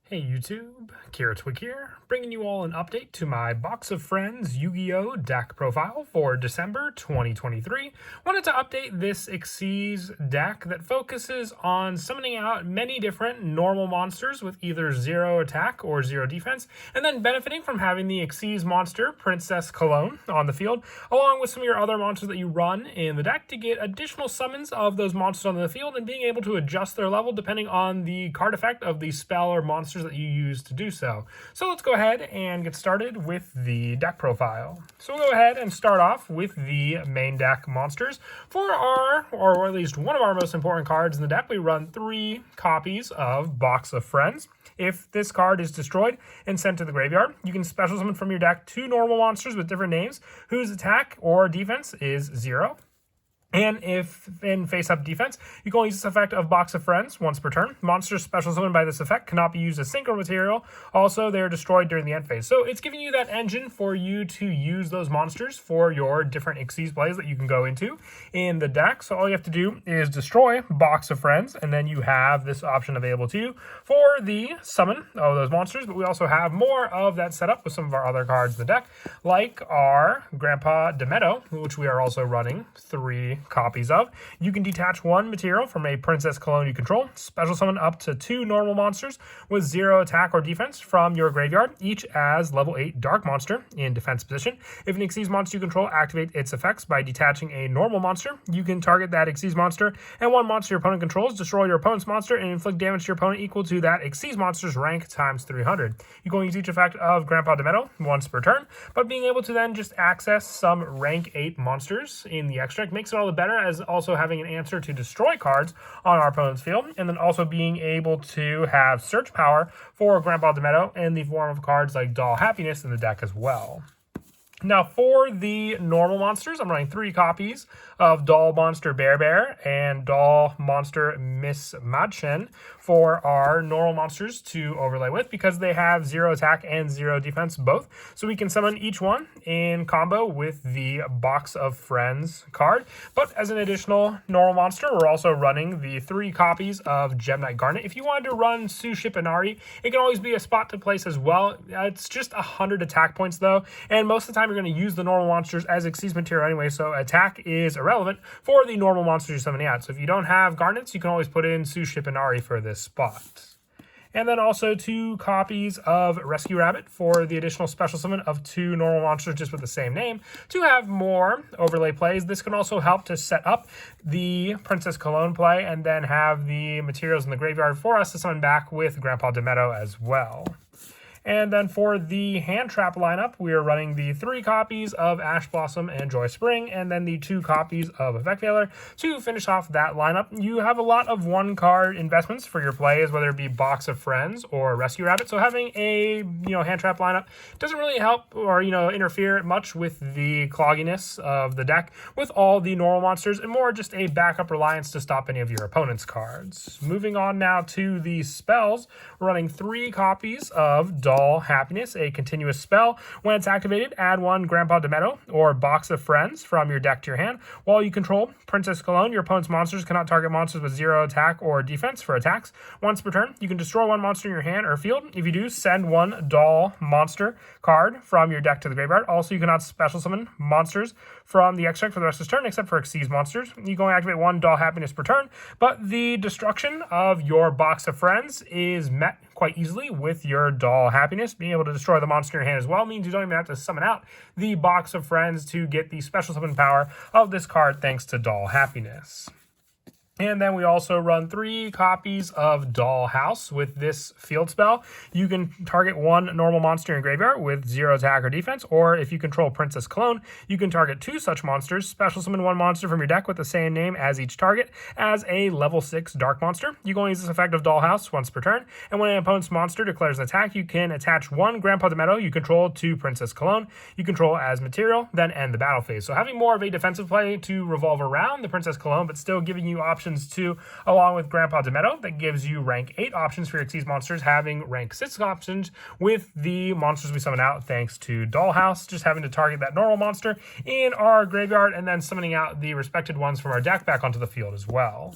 Hey YouTube, Kira Twig here, bringing you all an update to my Box of Friends Yu-Gi-Oh! Deck profile for December 2023. Wanted to update this Xyz deck that focuses on summoning out many different normal monsters with either 0 attack or 0 defense, and then benefiting from having the Xyz monster, Princess Cologne, on the field, along with some of your other monsters that you run in the deck to get additional summons of those monsters on the field and being able to adjust their level depending on the card effect of the spell or monster that you use to do so. So let's go ahead and get started with the deck profile. So we'll go ahead and start off with the main deck monsters. For our, or at least one of our most important cards in the deck, we run 3 copies of Box of Friends. If this card is destroyed and sent to the graveyard, you can special summon from your deck 2 normal monsters with different names whose attack or defense is 0. And if in face-up defense, you can only use this effect of Box of Friends once per turn. Monsters special summoned by this effect cannot be used as synchro material. Also, they are destroyed during the end phase. So it's giving you that engine for you to use those monsters for your different Xyz plays that you can go into in the deck. So all you have to do is destroy Box of Friends, and then you have this option available to you for the summon of those monsters. But we also have more of that set up with some of our other cards in the deck, like our Grandpa Demeto, which we are also running 3 copies of. You can detach 1 material from a Princess Cologne you control, special summon up to 2 normal monsters with 0 attack or defense from your graveyard, each as level 8 dark monster in defense position. If an Xyz monster you control activate its effects by detaching a normal monster, you can target that Xyz monster and 1 monster your opponent controls, destroy your opponent's monster, and inflict damage to your opponent equal to that Xyz monster's rank times 300. You can use each effect of Grandpa Demeto once per turn, but being able to then just access some rank 8 monsters in the extract makes it all the better, as also having an answer to destroy cards on our opponent's field, and then also being able to have search power for Grandpa Demeto in the form of cards like Doll Happiness in the deck as well. Now, for the normal monsters, I'm running 3 copies of Doll Monster Bear and Doll Monster Miss Madchen for our normal monsters to overlay with, because they have 0 attack and 0 defense both. So we can summon each one in combo with the Box of Friends card. But as an additional normal monster, we're also running the 3 copies of Gem Knight Garnet. If you wanted to run Suship Inari, it can always be a spot to place as well. It's just 100 attack points though, and most of the time you're going to use the normal monsters as Xyz material anyway, so attack is irrelevant for the normal monsters you're summoning out. So if you don't have Garnets, you can always put in Suship Inari for this spot. And then also 2 copies of Rescue Rabbit for the additional special summon of 2 normal monsters just with the same name to have more overlay plays. This can also help to set up the Princess Cologne play and then have the materials in the graveyard for us to summon back with Grandpa Demeto as well. And then for the hand trap lineup, we are running the 3 copies of Ash Blossom and Joy Spring, and then the 2 copies of Effect Veiler to finish off that lineup. You have a lot of 1-card investments for your plays, whether it be Box of Friends or Rescue Rabbit. So having a hand trap lineup doesn't really help or interfere much with the clogginess of the deck with all the normal monsters, and more just a backup reliance to stop any of your opponent's cards. Moving on now to the spells, we're running 3 copies of Doll Happiness, a continuous spell. When it's activated, add 1 Grandpa Demeto or Box of Friends from your deck to your hand. While you control Princess Cologne, your opponent's monsters cannot target monsters with 0 attack or defense for attacks. Once per turn, you can destroy 1 monster in your hand or field. If you do, send 1 Doll monster card from your deck to the graveyard. Also, you cannot special summon monsters from the extract for the rest of this turn, except for Xyz monsters. You can only activate 1 Doll Happiness per turn, but the destruction of your Box of Friends is met quite easily with your Doll Happiness. Being able to destroy the monster in your hand as well means you don't even have to summon out the Box of Friends to get the special summon power of this card thanks to Doll Happiness. And then we also run 3 copies of Doll House with this field spell. You can target 1 normal monster in graveyard with 0 attack or defense, or if you control Princess Cologne, you can target 2 such monsters, special summon 1 monster from your deck with the same name as each target as a level 6 dark monster. You can only use this effect of Doll House once per turn, and when an opponent's monster declares an attack, you can attach 1 Grandpa Demeto you control to Princess Cologne you control as material, then end the battle phase. So having more of a defensive play to revolve around the Princess Cologne, but still giving you options too, along with Grandpa Demeto, that gives you rank 8 options for your Xyz monsters, having rank 6 options with the monsters we summon out thanks to Dollhouse, just having to target that normal monster in our graveyard and then summoning out the respected ones from our deck back onto the field as well.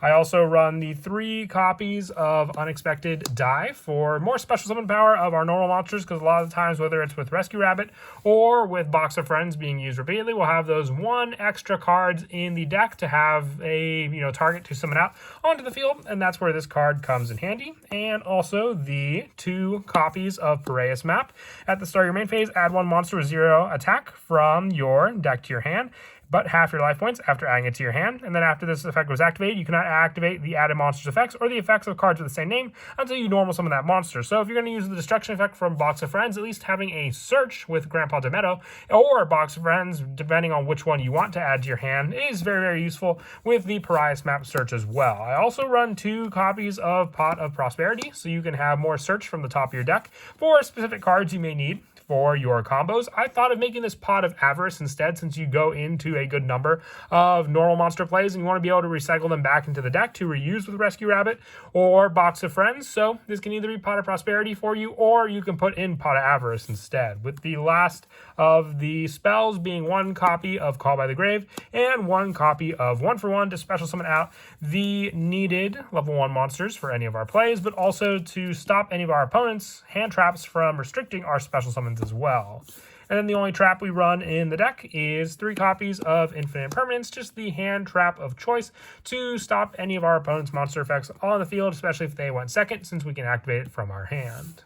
I also run the 3 copies of Unexpected Die for more special summon power of our normal monsters, because a lot of the times, whether it's with Rescue Rabbit or with Box of Friends being used repeatedly, we'll have those 1 extra cards in the deck to have a target to summon out onto the field, and that's where this card comes in handy. And also the 2 copies of Piraeus Map. At the start of your main phase, add 1 monster with 0 attack from your deck to your hand, but half your life points after adding it to your hand. And then after this effect was activated, you cannot activate the added monster's effects or the effects of cards with the same name until you normal summon that monster. So if you're going to use the destruction effect from Box of Friends, at least having a search with Grandpa Demetto or Box of Friends, depending on which one you want to add to your hand, is very, very useful with the Piraeus Map search as well. I also run 2 copies of Pot of Prosperity, so you can have more search from the top of your deck for specific cards you may need for your combos. I thought of making this Pot of Avarice instead, since you go into a good number of normal monster plays and you want to be able to recycle them back into the deck to reuse with Rescue Rabbit or Box of Friends. So this can either be Pot of Prosperity for you, or you can put in Pot of Avarice instead, with the last of the spells being 1 copy of Call by the Grave and 1 copy of 1-for-1 to special summon out the needed level 1 monsters for any of our plays, but also to stop any of our opponents' hand traps from restricting our special summons as well. And then the only trap we run in the deck is 3 copies of Infinite Permanence, just the hand trap of choice to stop any of our opponent's monster effects on the field, especially if they went second, since we can activate it from our hand.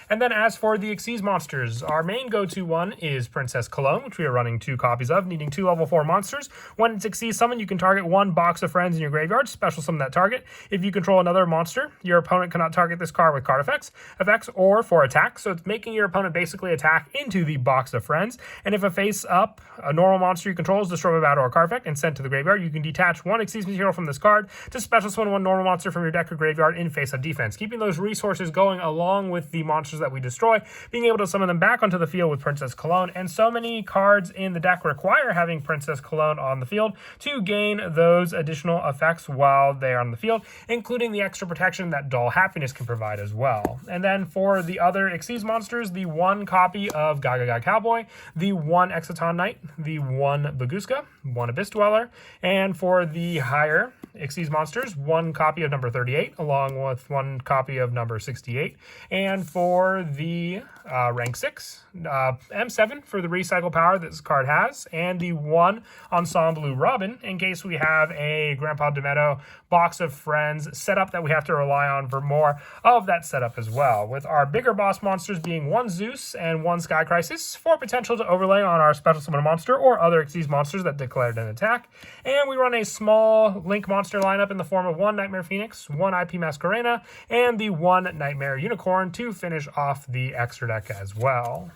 And then as for the Xyz monsters, our main go-to one is Princess Cologne, which we are running 2 copies of, needing 2 level 4 monsters. When it's Xyz summon, you can target 1 Box of Friends in your graveyard, special summon that target. If you control another monster, your opponent cannot target this card with card effects, or for attack. So it's making your opponent basically attack into the Box of Friends. And if a face-up, a normal monster you control is destroyed by battle or card effect and sent to the graveyard, you can detach 1 Xyz material from this card to special summon 1 normal monster from your deck or graveyard in face-up defense, keeping those resources going along with the monsters that we destroy, being able to summon them back onto the field with Princess Cologne. And so many cards in the deck require having Princess Cologne on the field to gain those additional effects while they are on the field, including the extra protection that Dull Happiness can provide as well. And then for the other Xyz monsters, the 1 copy of Gaga Cowboy, the 1 Exciton Knight, the 1 Baguska, 1 Abyss Dweller, and for the higher Xyz monsters, 1 copy of number 38, along with 1 copy of number 68. And for the rank 6, M7 for the recycle power that this card has, and the 1 Ensemble Robin, in case we have a Grandpa Demetto Box of Friends setup that we have to rely on for more of that setup as well, with our bigger boss monsters being 1 Zeus and 1 Sky Crisis for potential to overlay on our special summon monster or other Xyz monsters that declared an attack. And we run a small Link monster lineup in the form of 1 Nightmare Phoenix, 1 IP Masquerena, and the 1 Nightmare Unicorn to finish off the extra deck as well.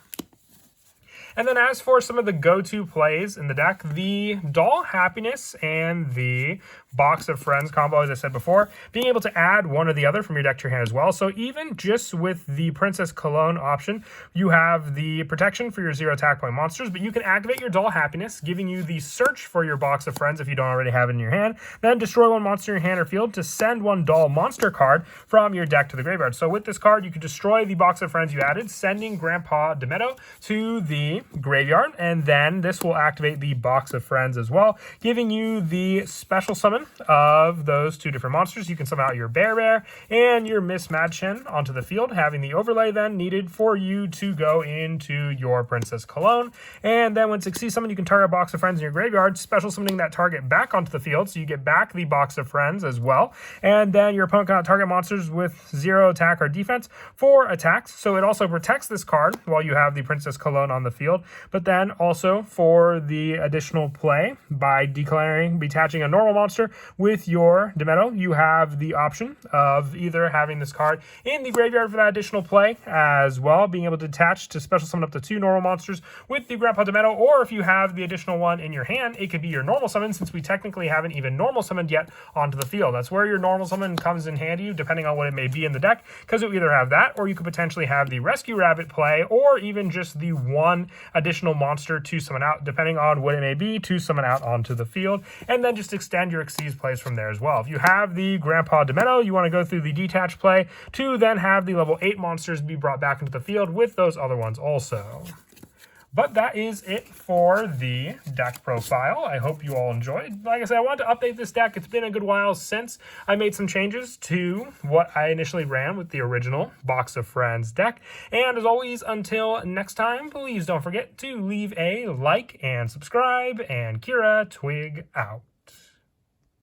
And then as for some of the go-to plays in the deck, the Dull Happiness and the Box of Friends combo, as I said before, being able to add one or the other from your deck to your hand as well. So even just with the Princess Cologne option, you have the protection for your 0 attack point monsters, but you can activate your Dull Happiness, giving you the search for your Box of Friends if you don't already have it in your hand, then destroy 1 monster in your hand or field to send 1 Dull monster card from your deck to the graveyard. So with this card, you can destroy the Box of Friends you added, sending Grandpa Demetto to the graveyard, and then this will activate the Box of Friends as well, giving you the special summon of those 2 different monsters. You can summon out your Bear and your Miss Madchen onto the field, having the overlay then needed for you to go into your Princess Cologne. And then when Xyz summon, you can target a Box of Friends in your graveyard, special summoning that target back onto the field, so you get back the Box of Friends as well. And then your opponent cannot target monsters with 0 attack or defense for attacks, so it also protects this card while you have the Princess Cologne on the field. But then also for the additional play, by detaching a normal monster with your Demetto, you have the option of either having this card in the graveyard for that additional play as well, being able to detach to special summon up to 2 normal monsters with the Grandpa Demetto, or if you have the additional one in your hand, it could be your normal summon, since we technically haven't even normal summoned yet onto the field. That's where your normal summon comes in handy, depending on what it may be in the deck, because you either have that, or you could potentially have the Rescue Rabbit play, or even just the 1 additional monster to summon out, depending on what it may be, to summon out onto the field, and then just extend your Xyz plays from there as well. If you have the Grandpa Demetto, you want to go through the detach play to then have the level 8 monsters be brought back into the field with those other ones also. But that is it for the deck profile. I hope you all enjoyed. Like I said, I wanted to update this deck. It's been a good while since I made some changes to what I initially ran with the original Box of Friends deck. And as always, until next time, please don't forget to leave a like and subscribe. And Kira Twig out.